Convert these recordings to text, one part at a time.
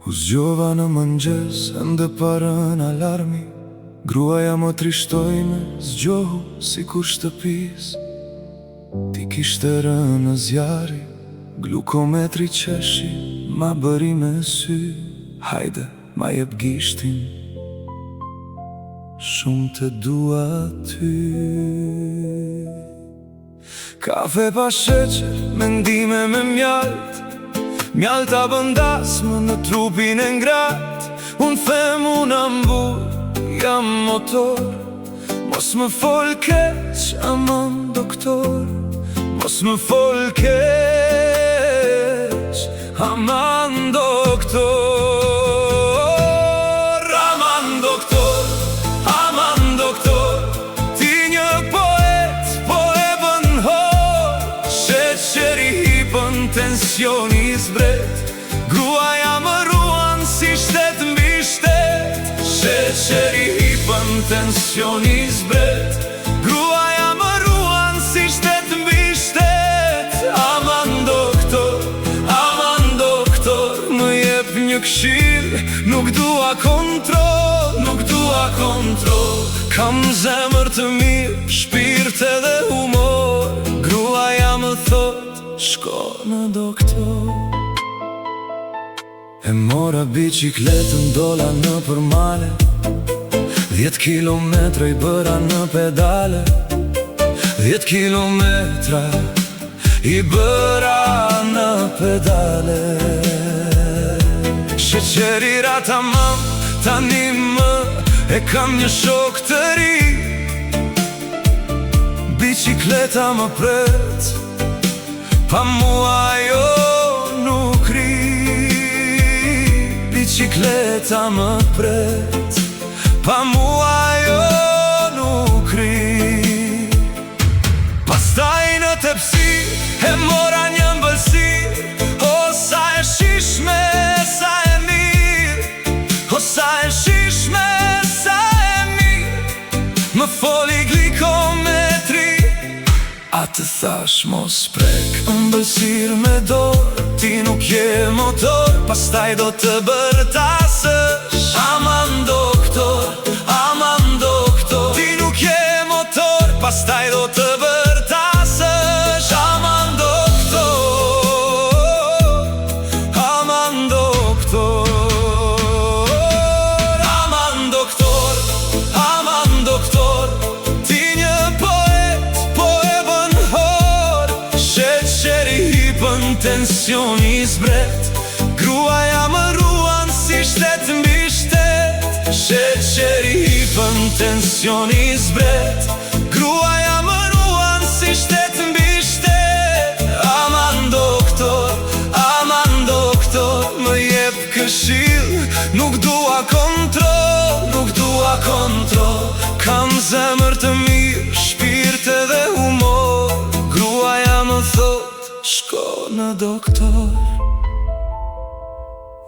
U zgjova në mëngjes, ende parën alarmi. Gruaja më trishtoi me zgjohu si kur shtëpis. Ti kishte rënë në zjari, glukometri qeshi, ma bëri me sy. Hajde, ma jep gishtin, shumë të dua ty. Kafe pa sheqer, mendime me mjalt, mjalta bëndasmë në trupin e ngrat. Unë them unë ambur, jam motor. Mos më fol keq, aman doktor. Mos më fol keq, aman doktor. Aman doktor, aman doktor. Ti një poet, po e bën hor. Sheqeri hipën, tensioni zbret. Gruaja më ruan si shtet mbi shtet. Sheqeri hipën, tensioni zbret. Gruaja më ruan si shtet mbi shtet. Aman doktor, më jep një këshill. Nuk dua kontrol, nuk dua kontrol. Kam zemër të mirë, shpirt edhe humor. Gruaja më thot, shko në doktor. E mora bicikletën, dola në përmale. 10 kilometra i bëra në pedale. 10 kilometra i bëra në pedale. Sheqeri ra tamam, tani më e kam një shok të ri. Bicikleta më pret, pa mua jo nuk ri. Bicikleta më pret, pa mua jo nuk ri. Pastaj në tepsi e mora një mbëlsir. O sa e shishme, sa e mirë. O sa e shishme, sa e mirë. Më foli glikometri. A të thash mos prek mbëlsir me dorë. Ti nuk je motor, pastaj do të bërtasësh. Aman doktor, aman doktor. Ti nuk je motor, pastaj do të bërtasësh. Aman doktor, aman doktor. Aman doktor, aman doktor. Ti një poet, po e bën hor. Sheqeri hipën, tensioni zbret. Gruaja më ruan si shtet mbi shtet. Sheqeri hipën, tensioni zbret. Gruaja më ruan si shtet mbi shtet. Aman doktor, më jep këshill. Nuk dua kontrol, nuk dua kontrol. Kam zemër të mirë, shpirt edhe humor. Gruaja më thot, shko në doktor.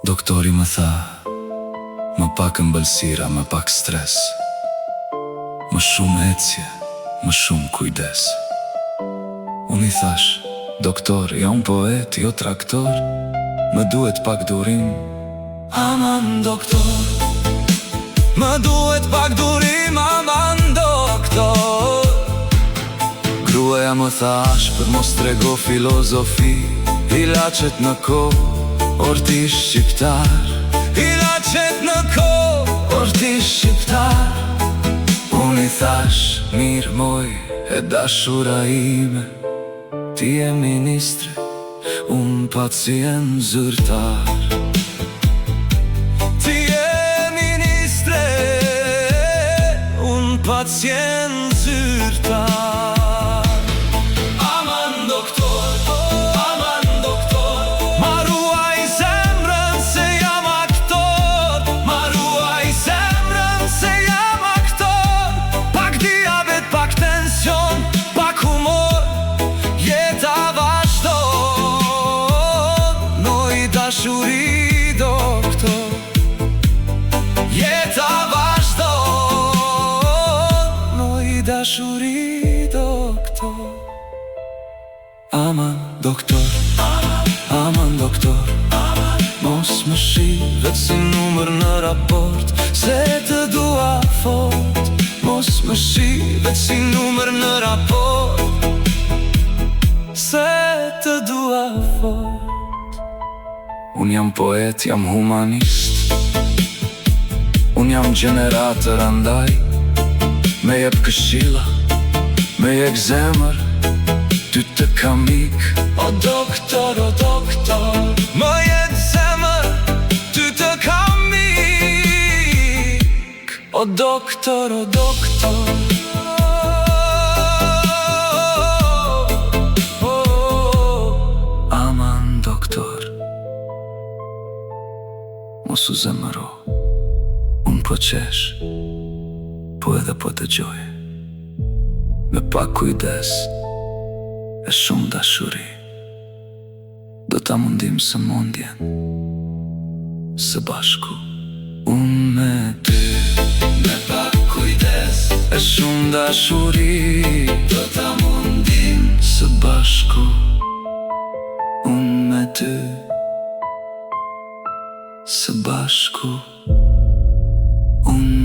Doktori më tha, më pak ëmbëlsira, më pak stres. Më shumë ecje, më shumë kujdes. Unë i thash, doktor, ja unë poet, jo traktor. Më duhet pak durim. Aman doktor, më duhet pak durim, aman doktor. Gruaja më thash, për mos trego filozofi. Ilacet në kohë, or ti shqiptar. Ilacet në kohë, or ti shqiptar. Unë i thash, mirë moj, e dashura ime. Ti e ministre, unë pacient zyrtar. Ti e ministre, unë pacient zyrtar. Dashuri doktor, jeta vazhdon. Noj dashuri doktor. Aman doktor, aman doktor. Mos më shi, vetë numër në raport, se të dua fort. Mos më shi veç si numër në raport, se të dua fort. Unë jam poet, jam humanist, unë jam gjeneratër andaj. Me jep këshilla, me jep zemër, ty të kam ik. O doktor, më jep zemër, ty të kam ik. O doktor, aman doktor, mos u zemëro. Unë po qesh, po edhe po të gjoj. Me pak kujdes e shumë dashuri, do ta mundim së mundjen, së bashku. Unë me ty, me pak kujdes e shumë dashuri, do ta mundim së bashku. Unë me ty, së bashku. Unë